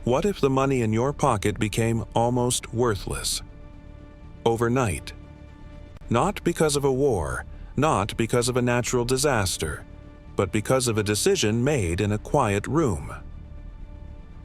What if the money in your pocket became almost worthless? Overnight. Not because of a war, not because of a natural disaster, but because of a decision made in a quiet room.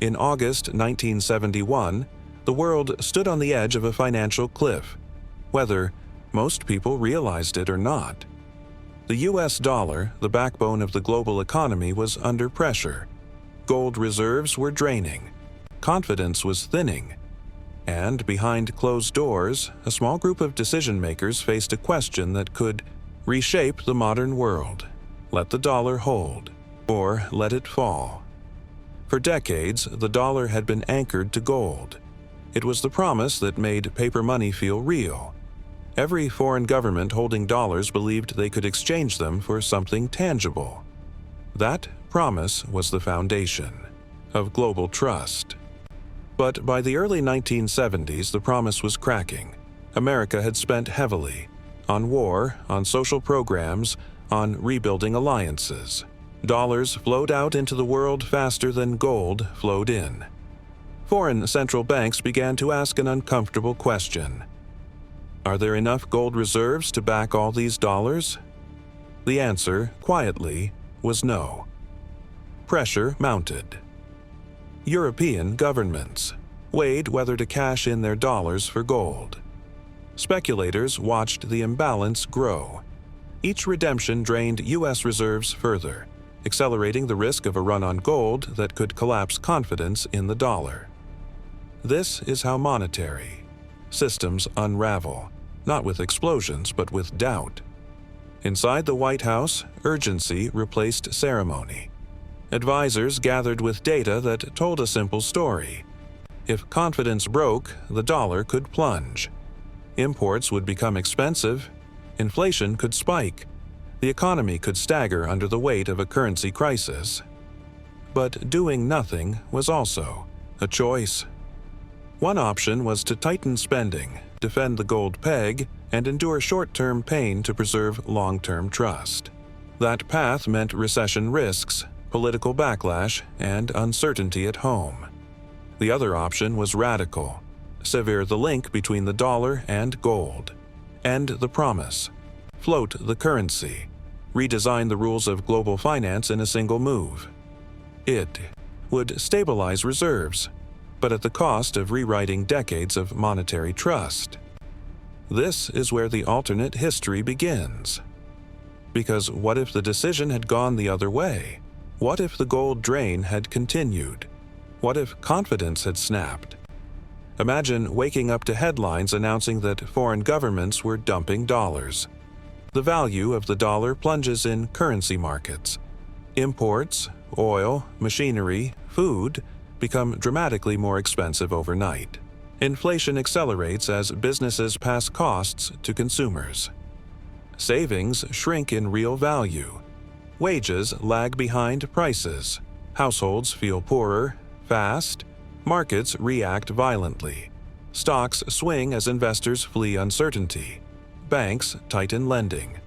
In August 1971, the world stood on the edge of a financial cliff, whether most people realized it or not. The US dollar, the backbone of the global economy, was under pressure. Gold reserves were draining. Confidence was thinning. And behind closed doors, a small group of decision-makers faced a question that could reshape the modern world. Let the dollar hold, or let it fall. For decades, the dollar had been anchored to gold. It was the promise that made paper money feel real. Every foreign government holding dollars believed they could exchange them for something tangible. That promise was the foundation of global trust. But by the early 1970s, the promise was cracking. America had spent heavily on war, on social programs, on rebuilding alliances. Dollars flowed out into the world faster than gold flowed in. Foreign central banks began to ask an uncomfortable question. Are there enough gold reserves to back all these dollars? The answer, quietly, was no. Pressure mounted. European governments weighed whether to cash in their dollars for gold. Speculators watched the imbalance grow. Each redemption drained U.S. reserves further, accelerating the risk of a run on gold that could collapse confidence in the dollar. This is how monetary systems unravel, not with explosions but with doubt. Inside the White House, urgency replaced ceremony. Advisors gathered with data that told a simple story. If confidence broke, the dollar could plunge. Imports would become expensive. Inflation could spike. The economy could stagger under the weight of a currency crisis. But doing nothing was also a choice. One option was to tighten spending, defend the gold peg, and endure short-term pain to preserve long-term trust. That path meant recession risks, political backlash, and uncertainty at home. The other option was radical: sever the link between the dollar and gold. End the promise. Float the currency. Redesign the rules of global finance in a single move. It would stabilize reserves, but at the cost of rewriting decades of monetary trust. This is where the alternate history begins. Because what if the decision had gone the other way? What if the gold drain had continued? What if confidence had snapped? Imagine waking up to headlines announcing that foreign governments were dumping dollars. The value of the dollar plunges in currency markets. Imports, oil, machinery, food become dramatically more expensive overnight. Inflation accelerates as businesses pass costs to consumers. Savings shrink in real value. Wages lag behind prices. Households feel poorer, fast. Markets react violently. Stocks swing as investors flee uncertainty. Banks tighten lending.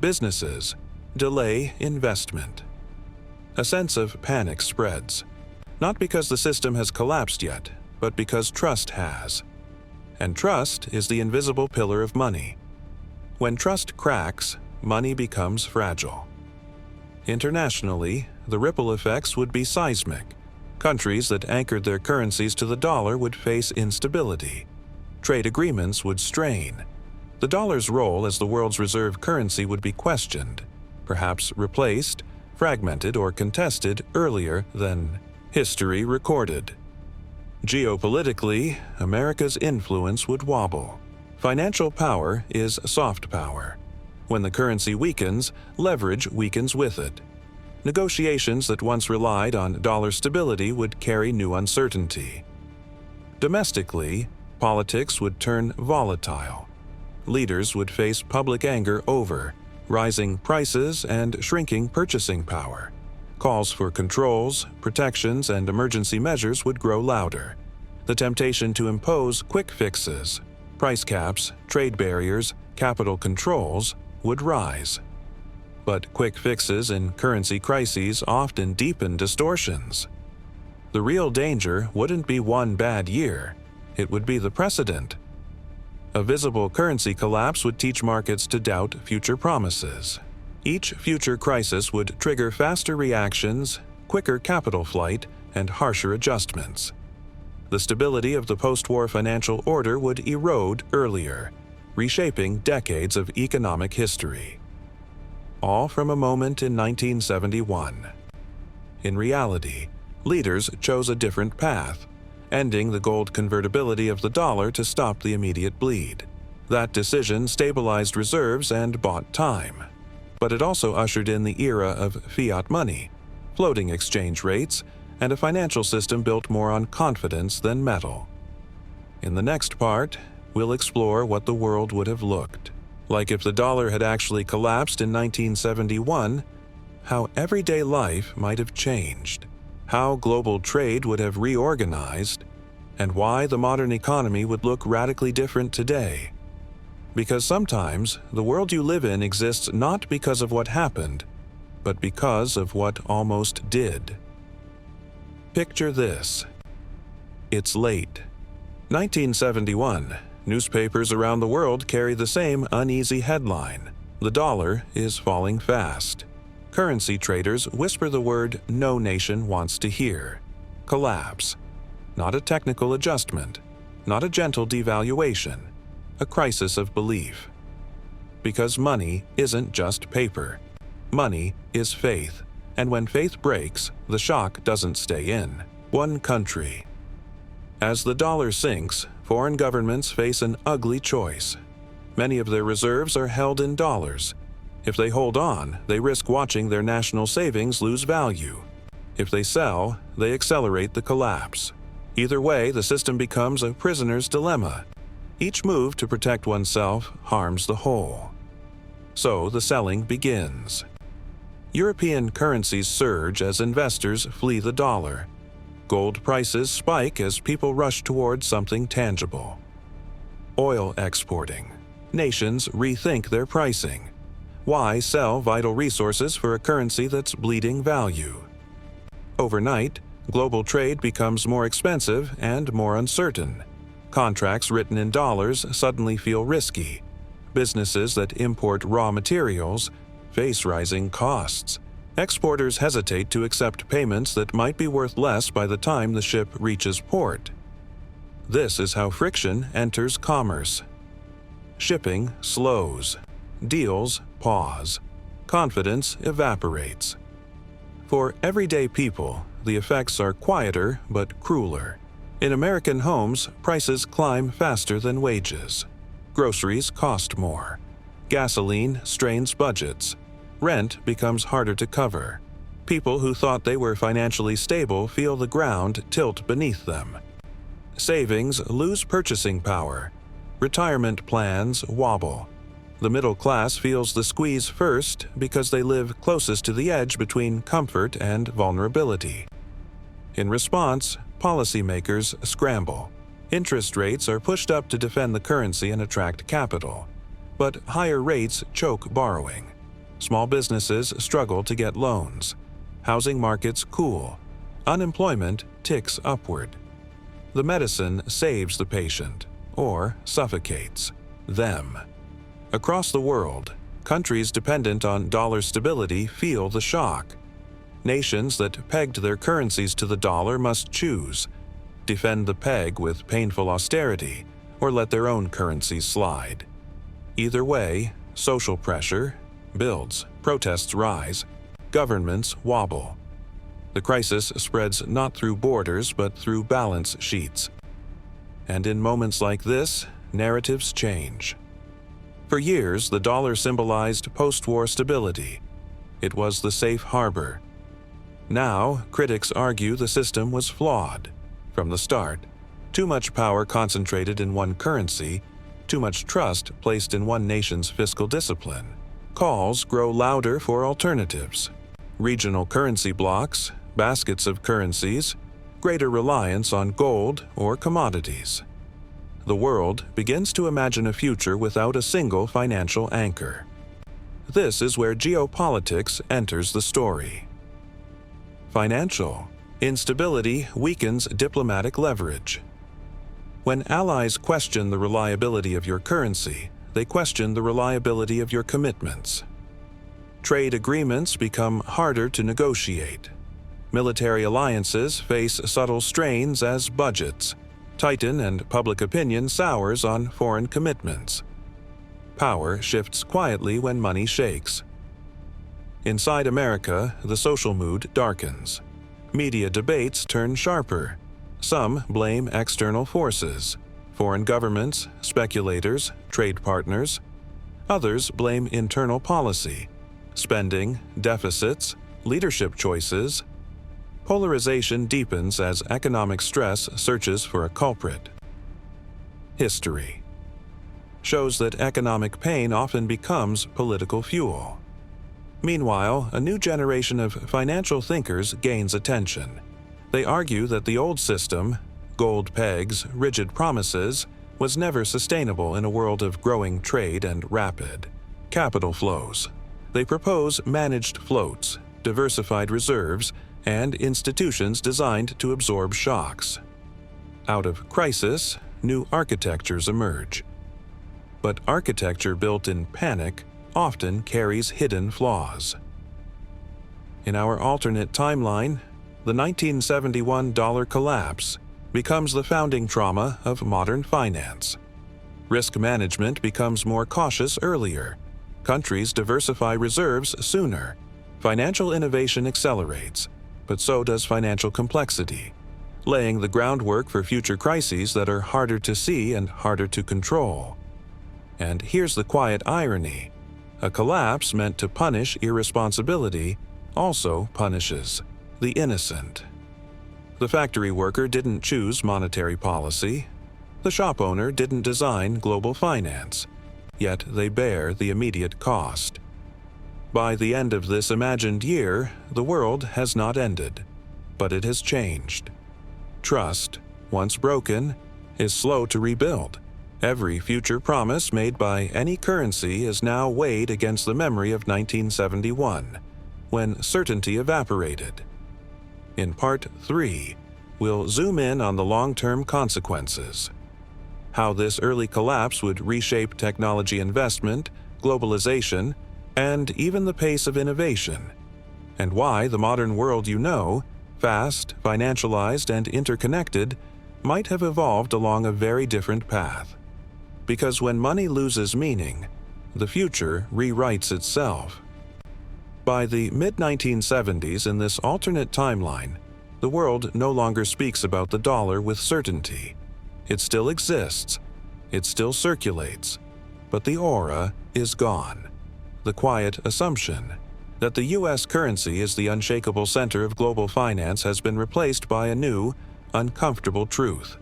Businesses delay investment. A sense of panic spreads. Not because the system has collapsed yet, but because trust has. And trust is the invisible pillar of money. When trust cracks, money becomes fragile. Internationally, the ripple effects would be seismic. Countries that anchored their currencies to the dollar would face instability. Trade agreements would strain. The dollar's role as the world's reserve currency would be questioned, perhaps replaced, fragmented, or contested earlier than history recorded. Geopolitically, America's influence would wobble. Financial power is soft power. When the currency weakens, leverage weakens with it. Negotiations that once relied on dollar stability would carry new uncertainty. Domestically, politics would turn volatile. Leaders would face public anger over rising prices and shrinking purchasing power. Calls for controls, protections, and emergency measures would grow louder. The temptation to impose quick fixes, price caps, trade barriers, capital controls would rise. But quick fixes in currency crises often deepen distortions. The real danger wouldn't be one bad year, it would be the precedent. A visible currency collapse would teach markets to doubt future promises. Each future crisis would trigger faster reactions, quicker capital flight, and harsher adjustments. The stability of the post-war financial order would erode earlier, reshaping decades of economic history. All from a moment in 1971. In reality, leaders chose a different path, ending the gold convertibility of the dollar to stop the immediate bleed. That decision stabilized reserves and bought time. But it also ushered in the era of fiat money, floating exchange rates, and a financial system built more on confidence than metal. In the next part, we'll explore what the world would have looked like if the dollar had actually collapsed in 1971, how everyday life might have changed, how global trade would have reorganized, and why the modern economy would look radically different today. Because sometimes the world you live in exists not because of what happened, but because of what almost did. Picture this. It's late. 1971. Newspapers around the world carry the same uneasy headline: "The dollar is falling fast." Currency traders whisper the word no nation wants to hear: collapse. Not a technical adjustment, not a gentle devaluation, a crisis of belief. Because money isn't just paper. Money is faith, and when faith breaks, the shock doesn't stay in one country. As the dollar sinks, foreign governments face an ugly choice. Many of their reserves are held in dollars. If they hold on, they risk watching their national savings lose value. If they sell, they accelerate the collapse. Either way, the system becomes a prisoner's dilemma. Each move to protect oneself harms the whole. So the selling begins. European currencies surge as investors flee the dollar. Gold prices spike as people rush toward something tangible. Oil exporting. Nations rethink their pricing. Why sell vital resources for a currency that's bleeding value? Overnight, global trade becomes more expensive and more uncertain. Contracts written in dollars suddenly feel risky. Businesses that import raw materials face rising costs. Exporters hesitate to accept payments that might be worth less by the time the ship reaches port. This is how friction enters commerce. Shipping slows. Deals pause. Confidence evaporates. For everyday people, the effects are quieter but crueler. In American homes, prices climb faster than wages. Groceries cost more. Gasoline strains budgets. Rent becomes harder to cover. People who thought they were financially stable feel the ground tilt beneath them. Savings lose purchasing power. Retirement plans wobble. The middle class feels the squeeze first because they live closest to the edge between comfort and vulnerability. In response, policymakers scramble. Interest rates are pushed up to defend the currency and attract capital. But higher rates choke borrowing. Small businesses struggle to get loans. Housing markets cool. Unemployment ticks upward. The medicine saves the patient, or suffocates them. Across the world, countries dependent on dollar stability feel the shock. Nations that pegged their currencies to the dollar must choose: defend the peg with painful austerity, or let their own currencies slide. Either way, social pressure builds, protests rise, governments wobble. The crisis spreads not through borders but through balance sheets. And in moments like this, narratives change. For years, the dollar symbolized post-war stability. It was the safe harbor. Now, critics argue the system was flawed. From the start, too much power concentrated in one currency, too much trust placed in one nation's fiscal discipline. Calls grow louder for alternatives. Regional currency blocks, baskets of currencies, greater reliance on gold or commodities. The world begins to imagine a future without a single financial anchor. This is where geopolitics enters the story. Financial, Instability weakens diplomatic leverage. When allies question the reliability of your currency, they question the reliability of your commitments. Trade agreements become harder to negotiate. Military alliances face subtle strains as budgets tighten and public opinion sours on foreign commitments. Power shifts quietly when money shakes. Inside America, the social mood darkens. Media debates turn sharper. Some blame external forces, foreign governments, speculators, trade partners. Others blame internal policy, spending, deficits, leadership choices. Polarization deepens as economic stress searches for a culprit. History shows that economic pain often becomes political fuel. Meanwhile, a new generation of financial thinkers gains attention. They argue that the old system, gold pegs, rigid promises, was never sustainable in a world of growing trade and rapid capital flows. They propose managed floats, diversified reserves, and institutions designed to absorb shocks. Out of crisis, new architectures emerge. But architecture built in panic often carries hidden flaws. In our alternate timeline, the 1971 dollar collapse becomes the founding trauma of modern finance. Risk management becomes more cautious earlier. Countries diversify reserves sooner. Financial innovation accelerates, but so does financial complexity, laying the groundwork for future crises that are harder to see and harder to control. And here's the quiet irony. A collapse meant to punish irresponsibility also punishes the innocent. The factory worker didn't choose monetary policy. The shop owner didn't design global finance. Yet they bear the immediate cost. By the end of this imagined year, the world has not ended, but it has changed. Trust, once broken, is slow to rebuild. Every future promise made by any currency is now weighed against the memory of 1971, when certainty evaporated. In Part 3, we'll zoom in on the long-term consequences. How this early collapse would reshape technology investment, globalization, and even the pace of innovation, and why the modern world you know, fast, financialized, and interconnected, might have evolved along a very different path. Because when money loses meaning, the future rewrites itself. By the mid-1970s in this alternate timeline, the world no longer speaks about the dollar with certainty. It still exists, it still circulates, but the aura is gone. The quiet assumption that the U.S. currency is the unshakable center of global finance has been replaced by a new, uncomfortable truth.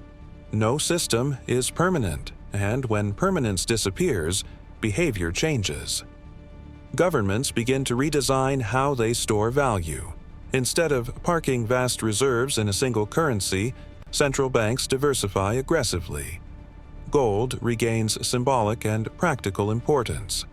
No system is permanent, and when permanence disappears, behavior changes. Governments begin to redesign how they store value. Instead of parking vast reserves in a single currency, central banks diversify aggressively. Gold regains symbolic and practical importance.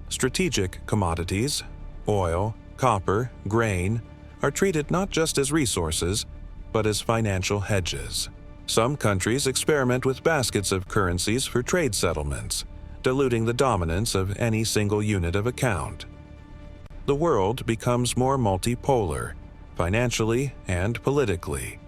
Strategic commodities, oil, copper, grain, are treated not just as resources, but as financial hedges. Some countries experiment with baskets of currencies for trade settlements, diluting the dominance of any single unit of account. The world becomes more multipolar, financially and politically.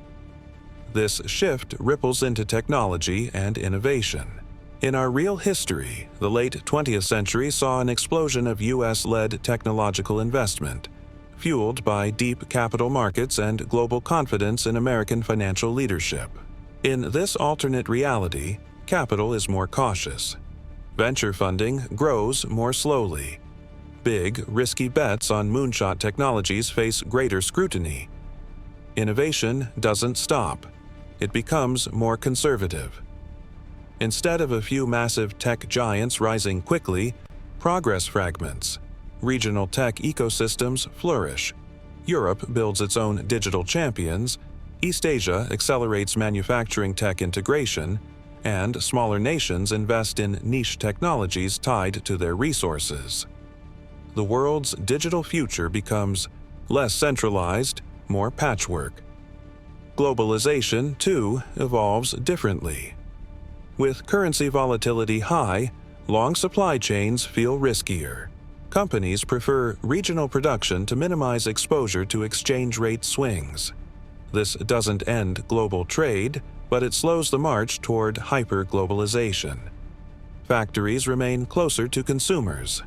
This shift ripples into technology and innovation. In our real history, the late 20th century saw an explosion of U.S.-led technological investment, fueled by deep capital markets and global confidence in American financial leadership. In this alternate reality, capital is more cautious. Venture funding grows more slowly. Big, risky bets on moonshot technologies face greater scrutiny. Innovation doesn't stop. It becomes more conservative. Instead of a few massive tech giants rising quickly, progress fragments. Regional tech ecosystems flourish. Europe builds its own digital champions, East Asia accelerates manufacturing tech integration, and smaller nations invest in niche technologies tied to their resources. The world's digital future becomes less centralized, more patchwork, globalization, too, evolves differently. With currency volatility high, long supply chains feel riskier. Companies prefer regional production to minimize exposure to exchange rate swings. This doesn't end global trade, but it slows the march toward hyper-globalization. Factories remain closer to consumers.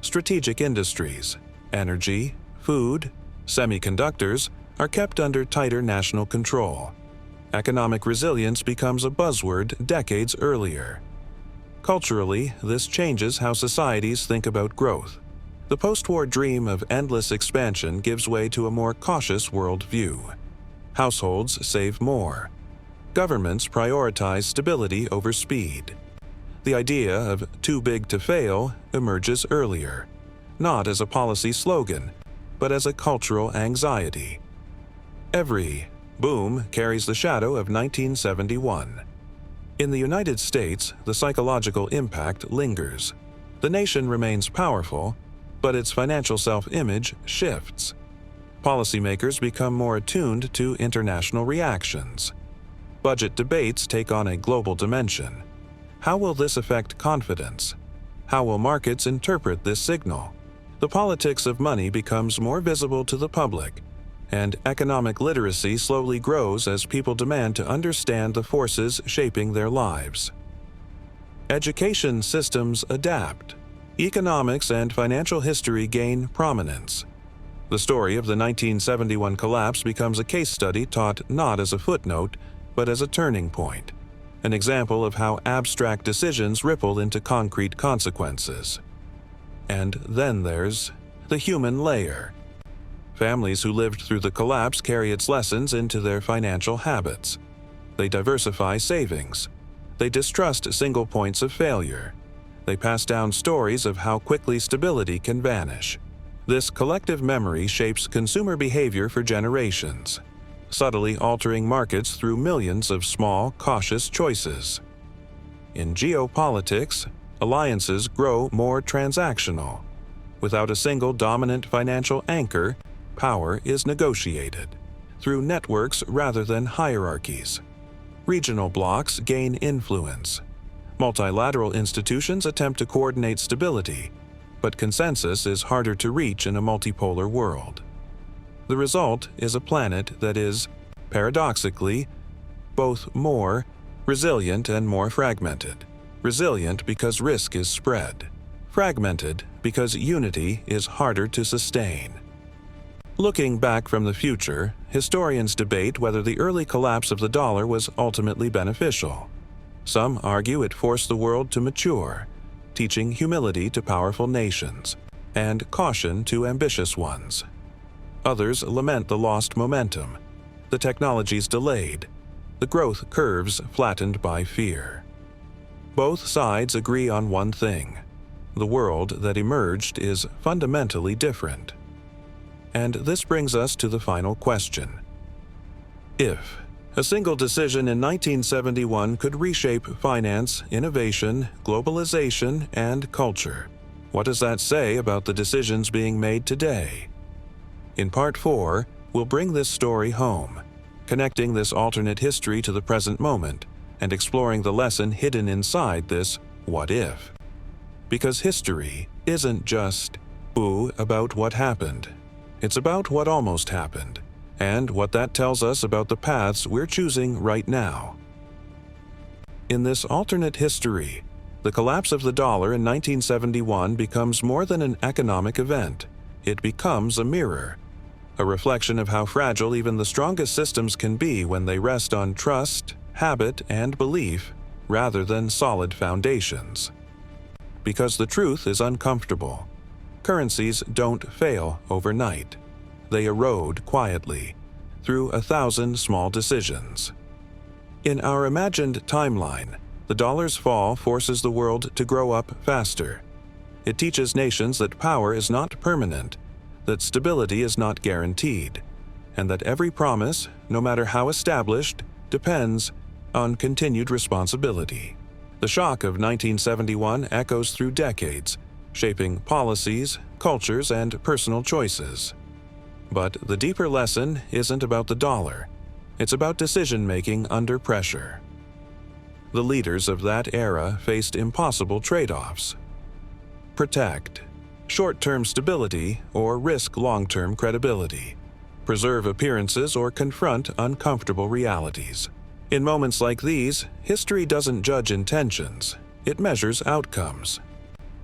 Strategic industries, energy, food, semiconductors are kept under tighter national control. Economic resilience becomes a buzzword decades earlier. Culturally, this changes how societies think about growth. The post-war dream of endless expansion gives way to a more cautious worldview. Households save more. Governments prioritize stability over speed. The idea of too big to fail emerges earlier, not as a policy slogan, but as a cultural anxiety. Every boom carries the shadow of 1971. In the United States, the psychological impact lingers. The nation remains powerful, but its financial self-image shifts. Policymakers become more attuned to international reactions. Budget debates take on a global dimension. How will this affect confidence? How will markets interpret this signal? The politics of money becomes more visible to the public, and economic literacy slowly grows as people demand to understand the forces shaping their lives. Education systems adapt. Economics and financial history gain prominence. The story of the 1971 collapse becomes a case study taught not as a footnote, but as a turning point, an example of how abstract decisions ripple into concrete consequences. And then there's the human layer. Families who lived through the collapse carry its lessons into their financial habits. They diversify savings. They distrust single points of failure. They pass down stories of how quickly stability can vanish. This collective memory shapes consumer behavior for generations, subtly altering markets through millions of small, cautious choices. In geopolitics, alliances grow more transactional. Without a single dominant financial anchor, power is negotiated through networks rather than hierarchies. Regional blocs gain influence. Multilateral institutions attempt to coordinate stability, but consensus is harder to reach in a multipolar world. The result is a planet that is, paradoxically, both more resilient and more fragmented. Resilient because risk is spread. Fragmented because unity is harder to sustain. Looking back from the future, historians debate whether the early collapse of the dollar was ultimately beneficial. Some argue it forced the world to mature, teaching humility to powerful nations and caution to ambitious ones. Others lament the lost momentum, the technologies delayed, the growth curves flattened by fear. Both sides agree on one thing: the world that emerged is fundamentally different. And this brings us to the final question. If a single decision in 1971 could reshape finance, innovation, globalization, and culture, what does that say about the decisions being made today? In Part 4, we'll bring this story home, connecting this alternate history to the present moment and exploring the lesson hidden inside this what if. Because history isn't just about what happened. It's about what almost happened, and what that tells us about the paths we're choosing right now. In this alternate history, the collapse of the dollar in 1971 becomes more than an economic event. It becomes a mirror, a reflection of how fragile even the strongest systems can be when they rest on trust, habit, and belief rather than solid foundations. Because the truth is uncomfortable. Currencies don't fail overnight. They erode quietly, through 1,000 small decisions. In our imagined timeline, the dollar's fall forces the world to grow up faster. It teaches nations that power is not permanent, that stability is not guaranteed, and that every promise, no matter how established, depends on continued responsibility. The shock of 1971 echoes through decades, shaping policies, cultures, and personal choices. But the deeper lesson isn't about the dollar. It's about decision-making under pressure. The leaders of that era faced impossible trade-offs. Protect short-term stability or risk long-term credibility. Preserve appearances or confront uncomfortable realities. In moments like these, history doesn't judge intentions, it measures outcomes.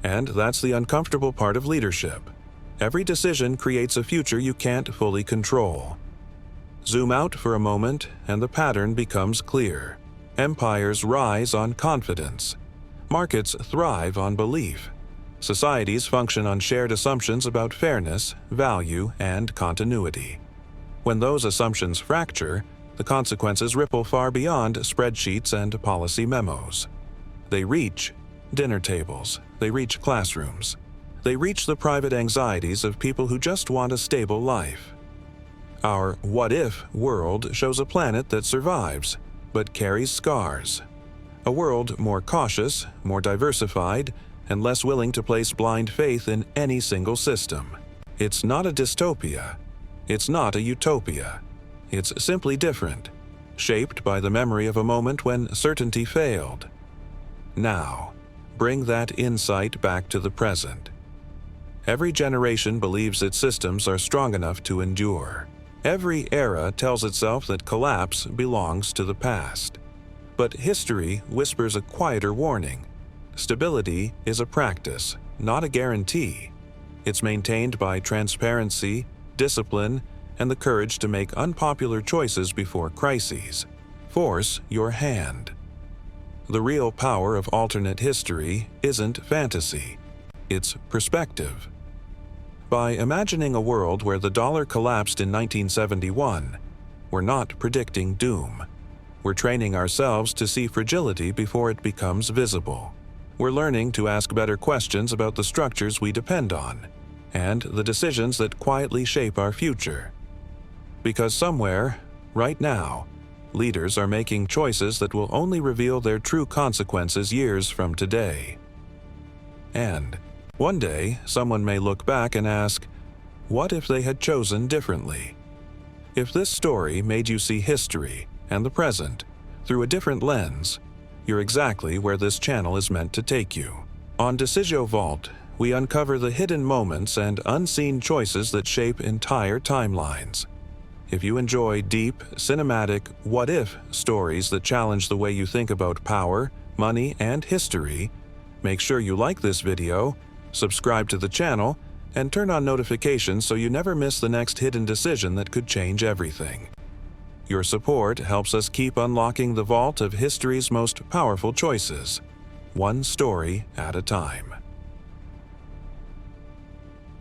And that's the uncomfortable part of leadership. Every decision creates a future you can't fully control. Zoom out for a moment, and the pattern becomes clear. Empires rise on confidence. Markets thrive on belief. Societies function on shared assumptions about fairness, value, and continuity. When those assumptions fracture, the consequences ripple far beyond spreadsheets and policy memos. They reach dinner tables, they reach classrooms, they reach the private anxieties of people who just want a stable life. Our what-if world shows a planet that survives, but carries scars. A world more cautious, more diversified, and less willing to place blind faith in any single system. It's not a dystopia. It's not a utopia. It's simply different, shaped by the memory of a moment when certainty failed. Now, bring that insight back to the present. Every generation believes its systems are strong enough to endure. Every era tells itself that collapse belongs to the past. But history whispers a quieter warning. Stability is a practice, not a guarantee. It's maintained by transparency, discipline, and the courage to make unpopular choices before crises. Force your hand. The real power of alternate history isn't fantasy, it's perspective. By imagining a world where the dollar collapsed in 1971, we're not predicting doom. We're training ourselves to see fragility before it becomes visible. We're learning to ask better questions about the structures we depend on, and the decisions that quietly shape our future. Because somewhere, right now, leaders are making choices that will only reveal their true consequences years from today. And one day, someone may look back and ask, what if they had chosen differently? If this story made you see history and the present through a different lens, you're exactly where this channel is meant to take you. On DecisioVault, we uncover the hidden moments and unseen choices that shape entire timelines. If you enjoy deep, cinematic, what-if stories that challenge the way you think about power, money, and history, make sure you like this video, subscribe to the channel, and turn on notifications so you never miss the next hidden decision that could change everything. Your support helps us keep unlocking the vault of history's most powerful choices, one story at a time.